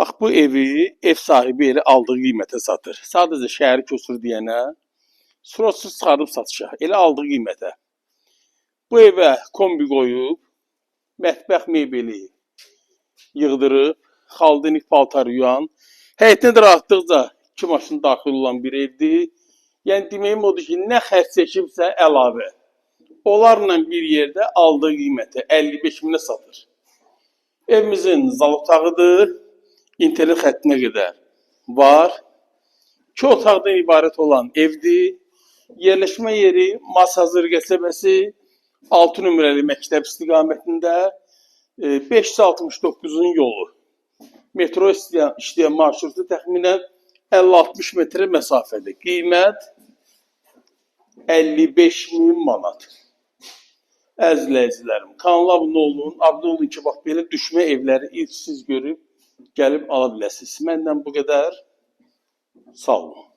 Bax bu evi ev sahibi elə aldığı qiymətə satır. Sadəcə şəhəri köçür deyənə suratsız çıxarıb satışa. Elə aldığı qiymətə. Bu evə kombi qoyub, mətbəx mebeli yığdırıb, xaldinik paltar yuyan, həyətinə də rahatlıqca 2 maşın daxil olan bir evdir. Yəni deməyim odur ki, nə xərc çəkibsə əlavə. Onlarla bir yerdə aldığı qiymətə 55 minə satır. Evimizin zal otağıdır. İnternet xəttinə qədər var. 2 otaqdan ibarət olan evdir. Yerləşmə yeri Masazır qəsəbəsi 6 nömrəli məktəb istiqamətində 569-un yolu. Metro işləyən marşrutu təxminən 50-60 metrə məsafədə. Qiymət 55 min manat. Əzizləyicilərim, kanala abunə olun. Abunə olun ki, bax belə düşmə evləri ilk siz görüb gəlib ala biləsiniz. Məndən bu qədər. Sağ olun.